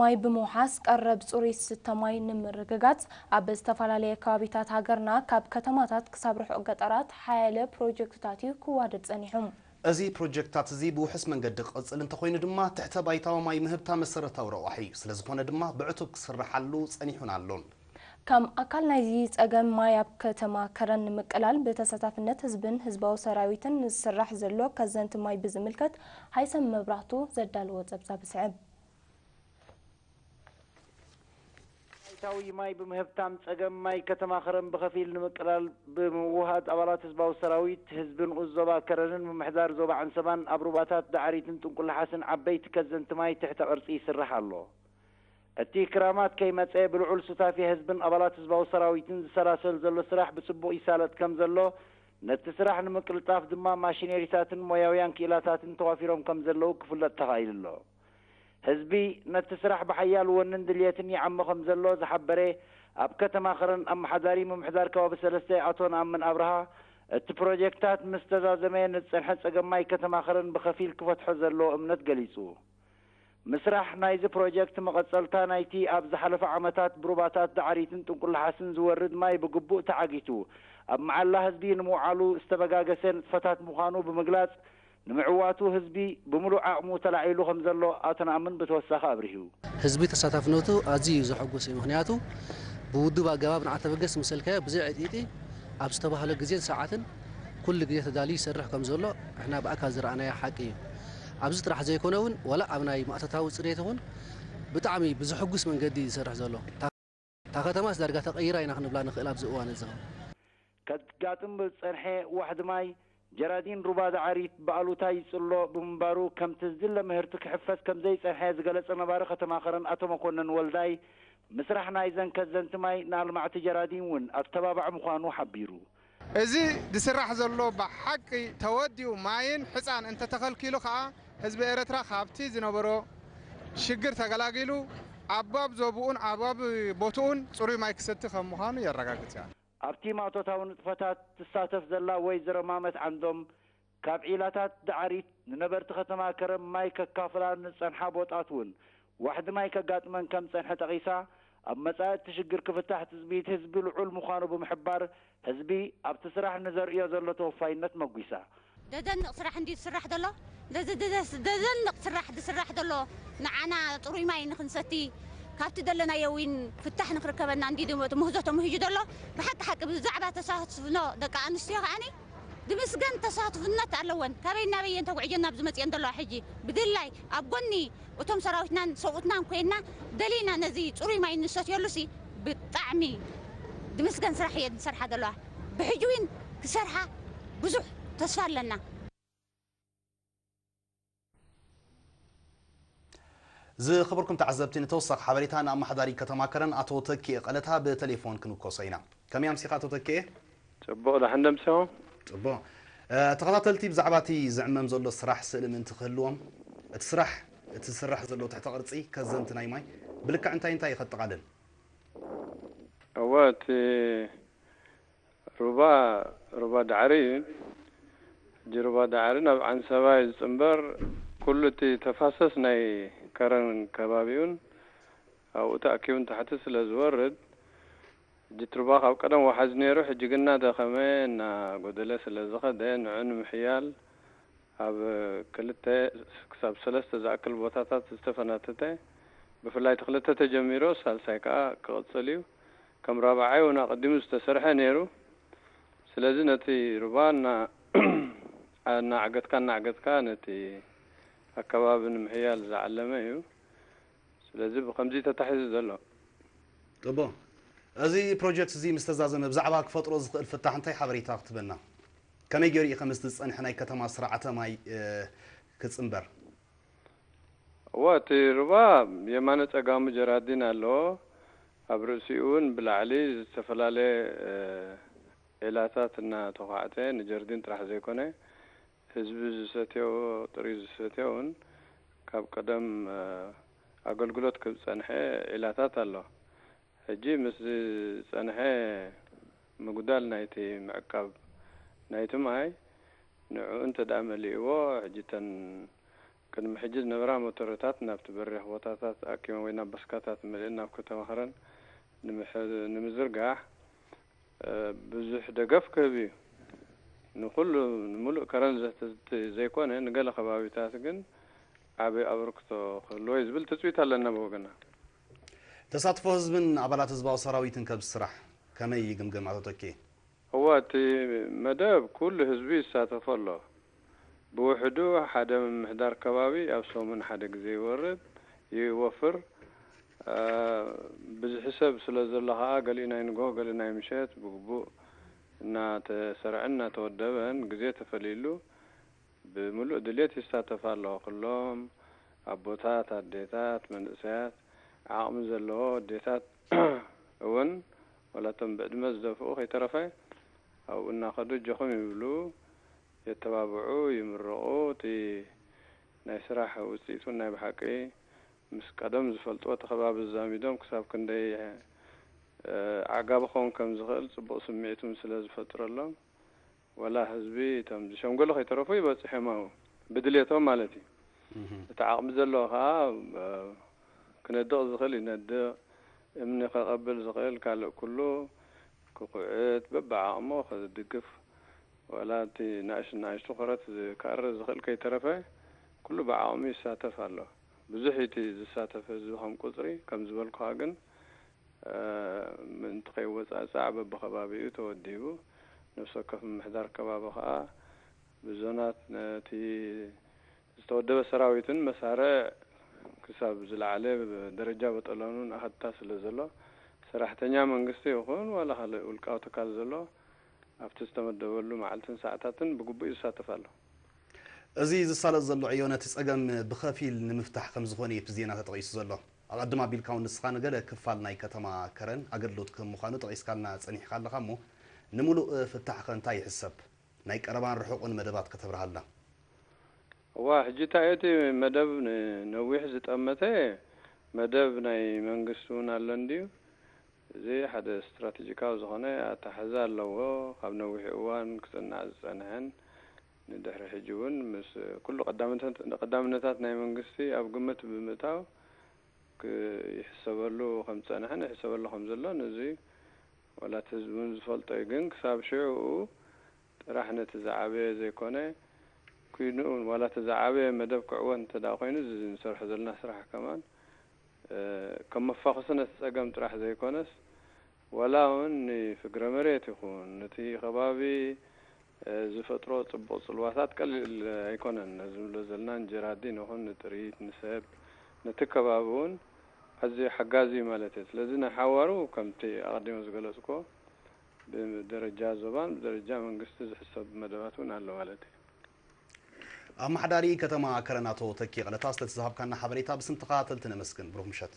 ማይ በመውሐስ ቀረብ ጹሪስ ስተማይ ንምርግጋት አብ ዝተፋላለየ ከባቢታት ሃገርና ካብ ከተማታት ክሳብ ርሑቕ ገጠራት ሓያለ ፕሮጀክትታት ክዋደድ ጸኒሖም እዚ ፕሮጀክትታት እዚ ብውሕስ መንገዲ ቅጽል እንተኮይኑ ድማ ትሕተ ባይታዊ ማይ ምህብታ መሰረታዊ ረቕሒ ስለዝኾነ ድማ ብዕቱብ ክስራሓሉ ጸኒሑን ኣሎን ከም አካል ናይዚ ጸገም ማይ ኣብ ከተማ ከረን ንምቅላል በተሳታፍነት ህዝብን ህዝባዊ ሰራዊትን ዝስራሕ ዘሎ ከዘንቲ ማይ ብዝምልከት ሃይሰም መብራህቱ ዘዳልዎ ጸብጻብ ስዕብ ታዊ ማይ በምህብታም ጸገም ማይ ከተማ ከረን በከፊል ንምቅላል በመዋሃድ አባላት ህዝባዊ ሰራዊት ህዝብን ቁዘባ ከረንን መምሕዳር ዞባ አንሰባን አብሩባታት ዳዕሪትን ጥንቁልሓስን ዓበይቲ ከዘንቲ ማይ ትሕተ ቅርጺ ይስራሕ ኣሎ እቲ ክራማት ከይመጸ ብልዑል ሱታፊ ህዝብን አባላት ህዝባዊ ሰራዊትን ዝሰላሰል ዘሎ ስራሕ ብጽቡቕ ይሳለጥ ከም ዘሎ ነቲ ስራሕ ንምቅልጣፍ ድማ ማሽነሪታትን ሞያውያን ክኢላታትን ተዋፊሮም ከም ዘለው ክፍለጥ ተኻኢሉ ኣሎ ህዝቢ ነቲ ስራሕ በሓያል ወንን ድልየትን ይዓመኸም ዘሎ ዝሓበረ ኣብ ከተማ ከረን ኣመሓዳሪ ምምሕዳር ከባቢ ሰለስተ ኣቶ ነኣምን ኣብርሃ እቲ ፕሮጀክታት ምስ ተዛዘመ ንጸንሐ ጸገማይ ከተማ ከረን ብኸፊል ክፈትሖ ዘሎ እምነት ገሊጹ ምስራሕ ናይዚ ፕሮጀክት መቐጸልታ ናይቲ ኣብ ዝሓለፈ ዓመታት ብሩባታት ዳዕሪትን ጥንቁልሓስን ዝወርድ ማይ ብግቡእ ተዓጊቱ ኣብ መዓላ ህዝቢ ንምውዓሉ ዝተበጋገሰ ንጥፈታት ምዃኑ ብምግላጽ ንምዕዋቱ ህዝቢ ብምሉእ ዓቕሙ ተላዒሉ ከም ዘሎ ኣቶ ነኣምን ብተወሳኺ ኣብርሂቡ ህዝቢ ተሳታፍነቱ ኣዝዩ ዘሐጉስ እዩ ምክንያቱ ብውድብ ኣገባብ ንዓተበገስ ምሰልከ ብዘይ ዕጢጢ ኣብ ዝተባህለ ግዜን ሰዓትን ኩሉ ግዜ ተዳልዩ ይሰርሕ ከም ዘሎ እሕና ብኣካል ዝረኣናዮ ሓቂ እዩ ኣብዚ ጥራሕ ዘይኮነውን ወላ ኣብ ናይ ማእተታዊ ጽሬት እውን ብጣዕሚ ብዝሐጉስ መንገዲ ይሰርሕ ዘሎ ታ ከተማስ ዳርጋ ተቐይራ ኢና ክንብላ ንኽእል ኣብዚ እዋን እዚ ከጋጥም ብጸንሐ ዋሕዲ ማይ ጀራዲን ሩባ ዳዕሪት በኣሉታ ይጽሎ ብምንባሩ ከምቲ ዝድለ ምህርቲ ክሕፈስ ከም ዘይጸንሐ ዝገለጸ ነባሪ ከተማ ከረን ኣቶ መኮንን ወልዳይ ምስራሕ ናይዘን ከዘንቲ ማይ ንኣልማዕቲ ጀራዲን እውን ኣተባባዕ ምዃኑ ሓቢሩ እዚ ዝስራሕ ዘሎ ብሓቂ ተወዲኡ ማይን ሕፃን እንተተኸልኪሉ ከዓ ህዝቢ ኤርትራ ካብቲ ዝነበሮ ሽግር ተገላጊሉ ኣባብ ዞብኡን ኣባብ ቦትኡን ጽሩይ ማይ ክሰቲ ከም ምዃኑ የረጋግጽ እያ ኣብቲ ማእቶታዊ ንጥፈታት ትሳተፍ ዘላ ወይዘሮ ማመት ዓንዶም ካብ ዒላታት ዳዕሪት ንነበርቲ ከተማ ከረም ማይ ከካፍላ ንጸንሓ ቦጣት እውን ዋሕዲ ማይ ከጋጥመን ከም ጸንሐ ጠቒሳ ኣብ መጻእቲ ሽግር ክፍታሕ ትጽቢት ህዝቢ ልዑል ምዃኑ ብምሕባር ህዝቢ ኣብቲ ስራሕ ንዘርእዮ ዘሎ ተወፋይነት መጒሳ ደደንቕ ስራሕ እንዲ ዝስራሕ ዘሎ ደደንቕ ስራሕ ዝስራሕ ዘሎ ንዓና ጽሩይ ማይ ንኽንሰቲ ካብቲ ደለናዮ ውን ፍታሕ ንኽርከበና እንዲ ምህዞ ተምሂጁ ዘሎ ብሓቂ ሓቂ ብዛዕባ ተሳትፍኖ ደቂ ኣንስትዮ ከዓኒ ብምስገን ተሳትፍነት ኣለወን ካበይ ናበየን ተጉዕጀና ብዝመፅአን ዘለዋ ሕጂ ብድላይ ኣብ ጎኒ እቶም ሰራዊትናን ሰብኡትናን ኮይና ደሊና ነዚ ጽሩይ ማይ ንሰትየሉሲ ብጣዕሚ ብምስገን ስራሕ እየን ዝሰርሓ ዘለዋ ብሕጂ ውን ክሰርሓ ብዙሕ ተስፋ ኣለና ዝኽብርኩም ተዓዘብቲ ንተወሳኺ ሓበሬታ ንኣመሓዳሪ ከተማ ከረን ኣቶ ተኪኤ ቀለታ ብቴሌፎን ክንኮሶ ኢና ከመይ ኣምሲኻ ኣቶ ተኪኤ ጽቡቕ ዳሕን ደምሲኹም ጽቡቕ ተኸታተልቲ ብዛዕባ እቲ ዝዕመም ዘሎ ስራሕ ስእሊ ምእንቲ ክህልዎም እቲ ስራሕ እቲ ዝስራሕ ዘሎ ትሕተ ቅርጺ ከዘንቲ ናይ ማይ ብልክዕ እንታይ ይኸጥቓልን እወ እቲ ሩባ ዳዕሪ ሕጂ ሩባ ዳዕሪ ናብ ዓንሰባ ዝጽምበር ኩሉ እቲ ተፋሰስ ናይ ከረን ከባቢውን ኣብኡ ተኣኪቡን ታሕቲ ስለ ዝወርድ ሕጂ ትሩባ ካብ ቀደም ዋሓዝ ነይሩ ሕጂ ግና ደኸመ እናጎደለ ስለ ዝኸደ ንዑ ንምሕያል ኣብ 2 ክሳብ 3 ዝኣክል ቦታታት ዝተፈናተተ ብፍላይ እቲ 2 ተጀሚሮ ሳልሳይ ከዓ ክቕጽል እዩ ከም ራብዓይ እውን ኣቐዲሙ ዝተሰርሐ ነይሩ ስለዚ ነቲ ሩባ እናዓገትካ ነቲ ኣከባቢ ንምሕያል ዝዓለመ እዩ ስለዚ ብከምዚ ተታሒዙ ዘሎ ጥቡቕ እዚ ፕሮጀክት እዚ ምስ ተዛዘመ ብዛዕባ ክፈጥሮ ዝኽእል ፍታሕ እንታይ ሓበሬታ ክትበና ከመይ ገይሩ ከም ዝጸንሐ ናይ ከተማ ስርዓተ ማይ ክጽምበር ወቲ ሩባ የማነ ጸጋሙ ጀራዲን ኣለዎ ኣብ ርእሲኡ እውን ብላዕሊ ዝተፈላለየ ዒላታት እናተዃዕተ ንጀርዲን ጥራሕ ዘይኮነ ህዝቢ ዝሰትዮ ጥሪይ ዝሰትዮ እውን ካብ ቀደም ኣገልግሎት ክጸንሐ ዒላታት ኣሎ ሕጂ ምስ ጸንሐ ምጉዳል ናይቲ ምዕቃብ ናይቲ ማይ ንዑ እንተዳ መሊእዎ ሕጂ ተን كن محجز نبرا موتورات نابت بريح وطاتات أكيما وينا بسكاتات ملينا بكتما خرن نمزرقع بزح دقف كبي نقول نملؤ كرن زي كونه نقل خبابي تاسقن عبي أبركتو خلوي زبل تسويت على النبوغنا تساطفو حزبن عبالات حزباو سراويتن كبسرح كما يجمجم عطوتكي هو تي مداب كل حزبي ساتف الله بوحدو حدا من محدار كبابي أو سو من حدا زي ورد يوفر بحسب سلازلها قالينا ينقو قالينا يمشيت بقبو نا تسرعنا تودبن جزيت فليلو بملؤ دليت يستاتف الله كلهم أبوتات الديتات من سيات عاقم زلو الديتات ون ولا تنبعد مزدفو خي طرفي أو إن أخذوا جخم يبلو يتبابعوا يمرقوا تي نايسراح وستيتون ناي بحقي مس قدم زفلطوا تخباب الزاميدوم كساب كندي عقاب خون كم زغل صبو سميتهم سلاز فتر الله ولا حزبي تم شنقول خي طرفي بس حماو بدليتهم مالتي تعاقم زلو ها كنا دق زغل يند من قبل زغل قال كله كقعد ببع عمو خذ الدقف ولا تي ناش تخرت كار زغل كي طرفه كله بعامي ساتف الله بزحيتي ساتف زهم قصري كم زبل قاغن من تقيوز صعب بخبابي توديبو نفسه كف محضر كبابها بزونات تي استودب سراويتن مساره كساب زلعله بدرجه بطلانون حتى سلازلو سراحتنيا منغستي يكون ولا خل ولقاو تكالزلو افتستمدبلو معلتن ساعتاتن بقبو يساتفالو ازي زسالز زلو عيونه تصقم بخفيل نمفتح كم زخوني بزينه تقيس زلو اقدما بيلكاون نسخان قال كفال ناي كتما كرن اقلوت كم مخانو تقيس كالنا صنيح خالخمو نملو فتح خنتاي حساب ناي قربان رحقون مدبات كتبرهالنا واحد جيتايتي مدب نويح زتامته مدب ناي منغستون اللنديو زي حدا استراتيجيكاو زغنه اتحزال لو قبل نويح اوان كسنا زنهن ندهر حجون مس كل قدامنتات ناي منغستي اب قمت بمتاو يحسبلو 5 نحن يحسبلو 5 له نزي ولا تزبون زفلطي جن كساب شيء راح نتزعبه زي كونه كينون ولا تزعبه مدب كعوان تداخين نسرح زلنا سرح كمان كم فاقسنا تسقم تراح زي كونس ولا اني في جرامريت يكون نتي خبابي زفترو طبوص الواسات قال يكون نزل زلنا جرادين وهن تريد نسب نتكبابون هذه حجازي مالتي لازم حوارو كمتي اقدم زغلسكو بدرجه زبان بدرجه منغست حساب مدباتون على والتي أما حداري كتما كرناتو تكي على تاسلت ذهب كان حبريتا بس انتقاتل تنمسكن بروح مشات